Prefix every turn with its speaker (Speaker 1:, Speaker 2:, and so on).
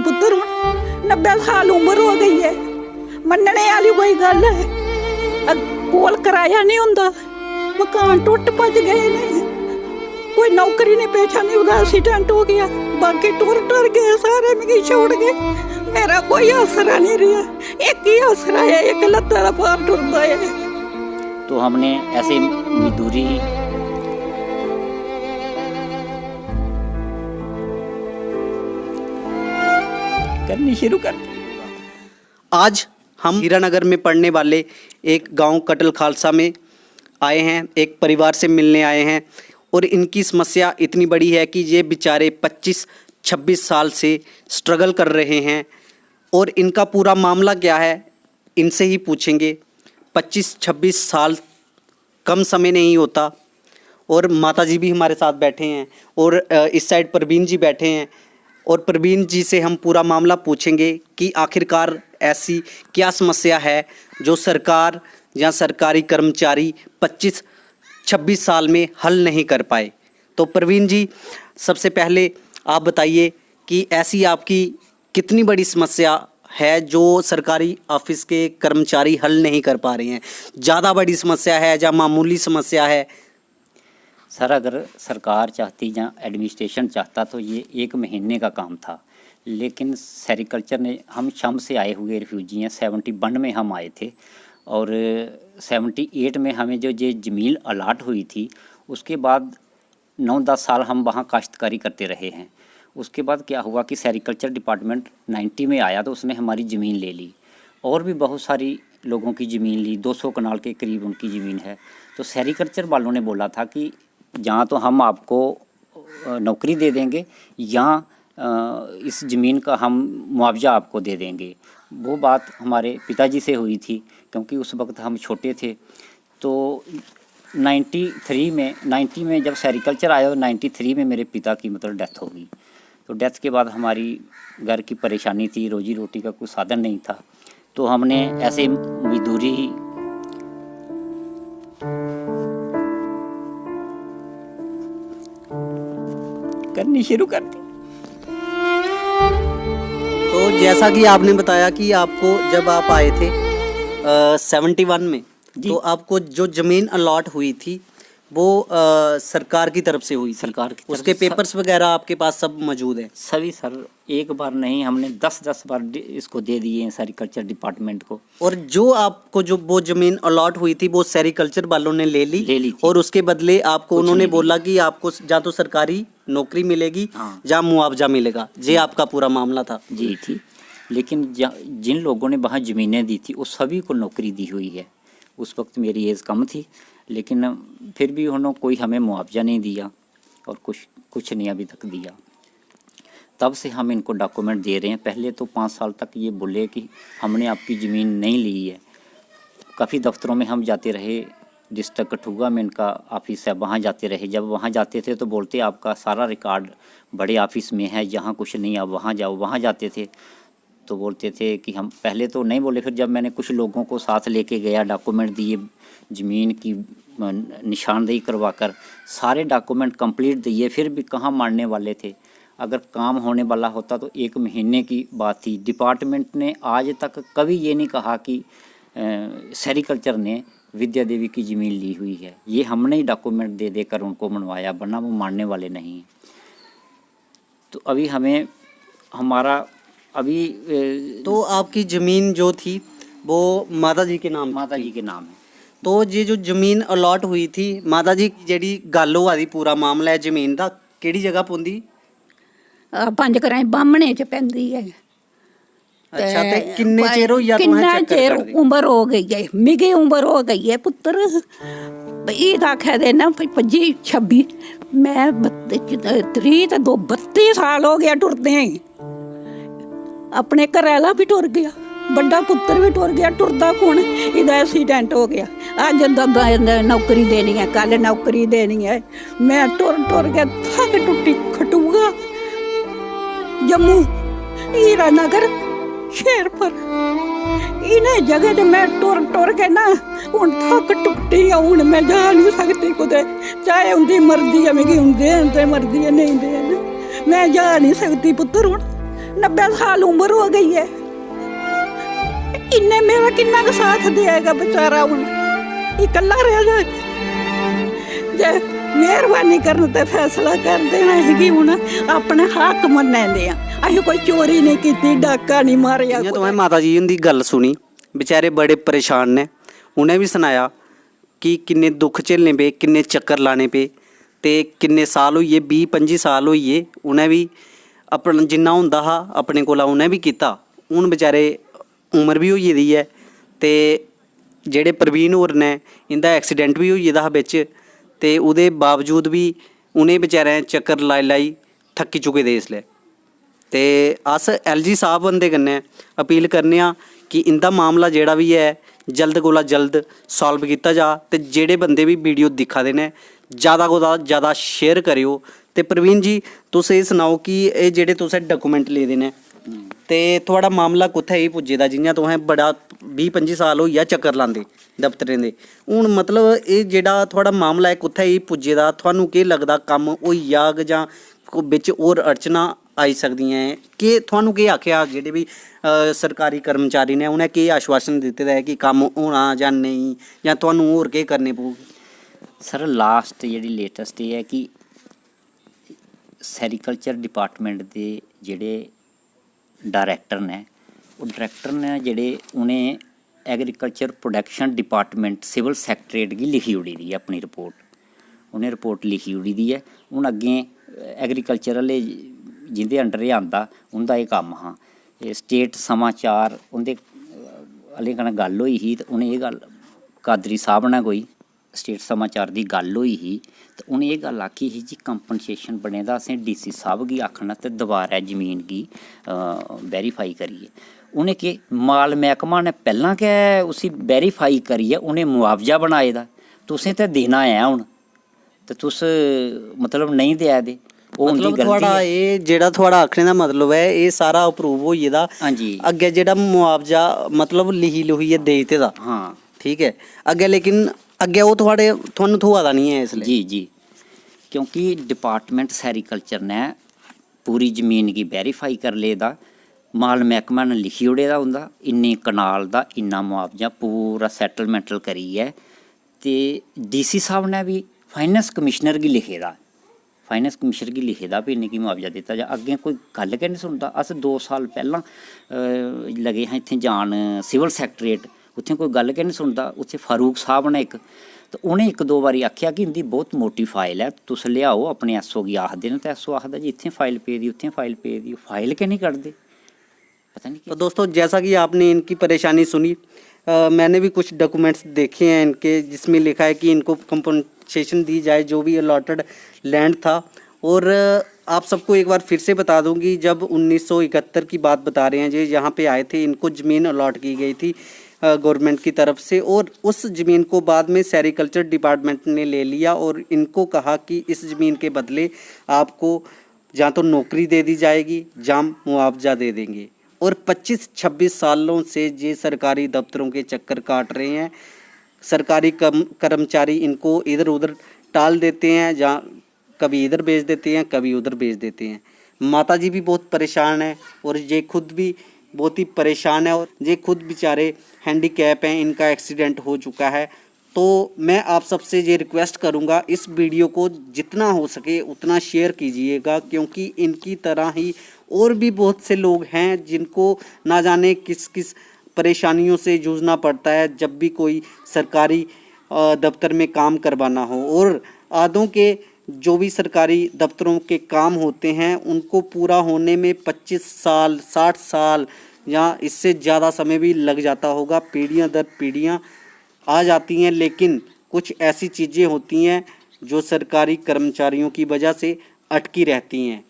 Speaker 1: पुत्तर हुण 90 साल उम्र हो गई है, मनने वाली कोई गल है। कोल कराया नहीं हुंदा, मकान टुट भज गए ने, कोई नौकरी नहीं, पेशा नहीं, उदा एक्सीडेंट हो गया, बाकी टुर गए सारे, मिगी छोड़ गए। मेरा कोई आसरा नहीं रहा, एक ही आसरा है, एक लत्ता दा पार टुरदा है।
Speaker 2: तो हमने ऐसे मजदूरी करनी शुरू कर दी।
Speaker 3: आज हम हीरानगर में पढ़ने वाले एक गांव कटल खालसा में आए हैं, एक परिवार से मिलने आए हैं और इनकी समस्या इतनी बड़ी है कि ये बेचारे 25-26 साल से स्ट्रगल कर रहे हैं। और इनका पूरा मामला क्या है इनसे ही पूछेंगे। 25-26 साल कम समय नहीं होता। और माता जी भी हमारे साथ बैठे हैं और इस साइड प्रवीण जी बैठे हैं और प्रवीण जी से हम पूरा मामला पूछेंगे कि आखिरकार ऐसी क्या समस्या है जो सरकार या सरकारी कर्मचारी 25-26 साल में हल नहीं कर पाए। तो प्रवीण जी, सबसे पहले आप बताइए कि ऐसी आपकी कितनी बड़ी समस्या है जो सरकारी ऑफिस के कर्मचारी हल नहीं कर पा रहे हैं? ज़्यादा बड़ी समस्या है या मामूली समस्या है?
Speaker 2: सर, अगर सरकार चाहती या एडमिनिस्ट्रेशन चाहता तो ये 1 महीने का काम था, लेकिन सेरिकल्चर ने, हम शम से आए हुए रिफ्यूजी हैं, 71 में हम आए थे और 78 में हमें जो ये ज़मीन अलाट हुई थी, उसके बाद 9-10 साल हम वहाँ काश्तकारी करते रहे हैं। उसके बाद क्या हुआ कि सेरिकल्चर डिपार्टमेंट 90 में आया तो उसने हमारी ज़मीन ले ली और भी बहुत सारी लोगों की ज़मीन ली, 200 कनाल के करीब उनकी ज़मीन है। तो सेरिकल्चर वालों ने बोला था कि या तो हम आपको नौकरी दे देंगे या इस ज़मीन का हम मुआवजा आपको दे देंगे। वो बात हमारे पिताजी से हुई थी क्योंकि उस वक्त हम छोटे थे। तो 90 में जब सेरिकल्चर आया और 93 में मेरे पिता की मतलब डेथ हो गई। तो डेथ के बाद हमारी घर की परेशानी थी, रोजी रोटी का कोई साधन नहीं था, तो हमने ऐसे मजदूरी ही करनी शुरू कर दी।
Speaker 3: तो जैसा कि आपने बताया कि आपको जब आप आए थे 71 में, तो आपको जो ज़मीन अलॉट हुई थी वो सरकार की तरफ से हुई थी।
Speaker 2: सरकार की तरफ
Speaker 3: उसके
Speaker 2: से
Speaker 3: पेपर्स वगैरह आपके पास सब मौजूद है?
Speaker 2: सभी सर, एक बार नहीं, हमने 10-10 बार इसको दे दिए हैं सेरिकल्चर डिपार्टमेंट को।
Speaker 3: और जो आपको जो वो ज़मीन अलॉट हुई थी वो सेरिकल्चर वालों ने ले ली
Speaker 2: थी।
Speaker 3: और उसके बदले आपको उन्होंने बोला कि आपको या तो सरकारी नौकरी मिलेगी या मुआवजा मिलेगा। ये आपका पूरा मामला था?
Speaker 2: जी थी, लेकिन जिन लोगों ने वहाँ ज़मीनें दी थी वो सभी को नौकरी दी हुई है। उस वक्त मेरी एज कम थी, लेकिन फिर भी उन्होंने कोई हमें मुआवजा नहीं दिया और कुछ नहीं अभी तक दिया। तब से हम इनको डॉक्यूमेंट दे रहे हैं। पहले तो 5 साल तक ये बोले कि हमने आपकी ज़मीन नहीं ली है। काफ़ी दफ्तरों में हम जाते रहे, डिस्ट्रिक्ट कठुआ में इनका ऑफिस है, वहाँ जाते रहे। जब वहाँ जाते थे तो बोलते आपका सारा रिकॉर्ड बड़े ऑफिस में है, यहाँ कुछ नहीं, आप वहाँ जाओ। वहाँ जाते थे तो बोलते थे कि हम, पहले तो नहीं बोले, फिर जब मैंने कुछ लोगों को साथ लेके गया, डॉक्यूमेंट दिए, ज़मीन की निशानदेही करवाकर सारे डॉक्यूमेंट कंप्लीट दिए, फिर भी कहाँ मानने वाले थे। अगर काम होने वाला होता तो 1 महीने की बात थी। डिपार्टमेंट ने आज तक कभी ये नहीं कहा कि सेरिकल्चर ने विद्या देवी की ज़मीन ली हुई है। ये हमने ही डॉक्यूमेंट दे देकर उनको मनवाया, वरना वो मानने वाले नहीं हैं। तो अभी हमें हमारा
Speaker 3: तो आपकी ज़मीन जो थी वो माता जी के नाम?
Speaker 2: माता जी के नाम है।
Speaker 3: तो ये जो ज़मीन अलॉट हुई थी, माता जी ਜਿਹੜੀ ਗੱਲ ਹੋਆ ਦੀ पूरा मामला है ज़मीन ਦਾ, ਕਿਹੜੀ जगह ਪਉਂਦੀ?
Speaker 1: 5 ਘਰਾਂ ਬਾਹਮਣੇ ਚ ਪੈਂਦੀ ਹੈ।
Speaker 3: अच्छा, तो किन्ने चेर हो या
Speaker 1: किन्ना चेर उम्र हो गई है, मिगी उम्र हो गई है पुत्र। ये आखिया दे ना 25-26, मैं 32 साल हो गया टुरदे। अपने घरैला भी टुर गया, बड़ा पुत्र भी टुर गया, टुरदा कौन? इहदा एक्सीडेंट हो गया। अज नौकरी देनी है, कल नौकरी देनी है। मैं टुर के थक टुटी खटूगा, जम्मू, हीरानगर, शेरपुर, इन्हें जगह ते मैं टुर के ना हुण थक टुटी आ। हुण मैं जा नहीं सकती कुते, चाहे उनकी मर्जी है, मिगी उनदे मर्जी है, नहीं दे मैं जा नहीं सकती पुत्र। हुण 90 साल उम्र हो गई है, इन्ने मेरा कितना का साथ देगा बेचारा हूँ, इकल्ला रह जाएगा। जे मेहरबानी करन ते फैसला कर देना है कि हूँ अपने हक मन्ने दे, असीं कोई चोरी नहीं की, डाका नहीं मारिया।
Speaker 3: जियां तुसें माता जी उनकी गल सुनी, बेचारे बड़े परेशान ने, उन्हें भी सुनाया कि किन्ने दुख झेलने पे, किन्ने चक्कर लाने पे, ते किन्ने साल होइए, 20-25 साल होइए, उन्हें भी अपना जिन्ना हुंदा हा अपने कोला उन्हें भी कीता। हून बेचारे उम्र भी होई गेदी है, ते जेह्ड़े प्रवीण होर ने इंदा एक्सीडेंट भी होई गेदा हा बिच, ते ओह्दे बावजूद भी उ'नें बेचारें चक्कर लाई लाई थक्की चुके दे इसलै। ते अस LG साहब हुंदे कन्नै अपील करने आं कि इंदा मामला जेह्ड़ा भी है जल्द कोला जल्द सॉल्व कीता जा, ते जेह्ड़े बंदे भी वीडियो दिक्खा दे ने ज़्यादा कोला ज़्यादा शेयर करियो। ते प्रवीण जी तुस एह् सनाओ कि एह् जेह्ड़े तुसें डॉक्यूमेंट लेदे ने ते थुआढ़ा मामला कुत्थै ही पुज्जे दा? जि'यां तुसें बड़ा 20-25 साल होई गेआ चक्कर लांदे दफ्तरें दे, हून मतलब एह् जेह्ड़ा थुआढ़ा मामला है कुत्थै ही पुज्जे दा? थुहानूं केह् लगदा कम्म होई जाग जां बिच होर अड़चनां आई सकदियां ऐ? केह् थुहानूं केह् आखेआ जेह्ड़े भी सरकारी कर्मचारी ने उ'नें केह् आश्वासन दित्ते दा है कि कम्म होना जां नेईं, जां थुहानूं होर केह् करने पौग?
Speaker 2: सर लास्ट जेह्ड़ी लेटैस्ट एह् है कि सैरीकल्चर डिपार्टमेंट दे जेह्ड़े डायरैक्टर ने, ओह् डायरैक्टर ने जेह्ड़े उ'नें एग्रीकल्चर प्रोडक्शन डिपार्टमेंट सिविल सैक्रेटरीट गी लिखी ओड़ी दी है अपनी रिपोर्ट, उ'नें रिपोर्ट लिखी ओड़ी दी है। हून अग्गें एग्रीकल्चर आह्ले जिंदे अंडर एह् आंदा उं'दा एह् कम्म हा। एह् स्टेट समाचार उं'दे आह्ले कन्नै गल्ल होई ही, ते उ'नें एह् गल्ल कादरी साहब ने कोई स्टेट समाचार दी गल्ल होई ही, ते उ'नें एह् गल्ल आखी ही जी कंपनसेशन बने दा असें DC साहब गी आखना ते दोबारा जमीन गी वेरीफाई करिए। उ'नें केह् माल मैह्कमा ने पैह्लां गै उसी वेरीफाई करियै उ'नें मुआवजा बनाए दा, तुसें ते देना ऐ हून, ते तुस मतलब नहीं देआ दे, ओह् उं'दी
Speaker 3: मतलब
Speaker 2: गलती
Speaker 3: थुआढ़ा
Speaker 2: है।
Speaker 3: एह् जेह्ड़ा थुआढ़ा आखने दा मतलब है एह् सारा अप्रूव होई गेदा,
Speaker 2: हाँ जी
Speaker 3: अग्गें जेह्ड़ा मुआवजा मतलब लिखी लुखियै देई दित्ते दा,
Speaker 2: हाँ
Speaker 3: ठीक है अग्गें, लेकिन अग्गें ओह् थुहानूं थ्होआ दा नहीं है इसलै?
Speaker 2: जी क्योंकि डिपार्टमेंट सैरीकल्चर ने पूरी ज़मीन गी वेरीफाई कर लेदा, माल मैह्कमा ने लिखी ओड़े दा होंदा इन्नी कनाल दा इन्ना मुआवजा पूरा सैटलमेंटल करियै, ते DC साहब ने भी फाइनैंस कमिश्नर गी लिखे दा, फाइनैंस कमिश्नर गी लिखे दा भी इन्ने गी मुआवजा दित्ता जा। अग्गें कोई गल्ल गै नहीं सुनदा। अस 2 साल पैह्लां लगे हां इत्थें जान सिविल सैक्रेटरीट, उत्थें कोई गल्ल गै नहीं सुनदा। उत्थें फारूक साहब ने इक, तो उ'नें 1-2 बारी आखेआ कि इंदी बहुत मोटी फाइल है, तुस लेआओ अपने SO गी आखदे न, ते SO आखदा जी इत्थें फाइल पेदी उत्थें फाइल पेदी, फाइल गै नहीं कड्ढदे, पता नहीं।
Speaker 3: तो दोस्तों जैसा कि आपने इनकी परेशानी सुनी, मैंने भी कुछ डॉक्यूमेंट्स देखे हैं इनके, जिसमें लिखा है कि इनको कंपनसेशन दी जाए जो भी अलॉटेड लैंड था। और आप सबको एक बार फिर से बता दूंगी, जब 1971 की बात बता रहे हैं जी, यहाँ पे आए थे, इनको ज़मीन अलॉट की गई थी गवर्नमेंट की तरफ से, और उस ज़मीन को बाद में सेरिकल्चर डिपार्टमेंट ने ले लिया और इनको कहा कि इस ज़मीन के बदले आपको या तो नौकरी दे दी जाएगी या मुआवजा दे देंगे। और 25-26 सालों से ये सरकारी दफ्तरों के चक्कर काट रहे हैं। सरकारी कर्मचारी इनको इधर उधर टाल देते हैं, या कभी इधर भेज देते हैं कभी उधर भेज देते हैं। माता जी भी बहुत परेशान है और ये खुद भी बहुत ही परेशान है, और ये खुद बेचारे हैंडीकैप हैं, इनका एक्सीडेंट हो चुका है। तो मैं आप सबसे ये रिक्वेस्ट करूंगा, इस वीडियो को जितना हो सके उतना शेयर कीजिएगा, क्योंकि इनकी तरह ही और भी बहुत से लोग हैं जिनको ना जाने किस किस परेशानियों से जूझना पड़ता है जब भी कोई सरकारी दफ्तर में काम करवाना हो। और आधों के जो भी सरकारी दफ्तरों के काम होते हैं उनको पूरा होने में 25 साल 60 साल या इससे ज़्यादा समय भी लग जाता होगा, पीढ़ियां दर पीढ़ियां आ जाती हैं। लेकिन कुछ ऐसी चीज़ें होती हैं जो सरकारी कर्मचारियों की वजह से अटकी रहती हैं।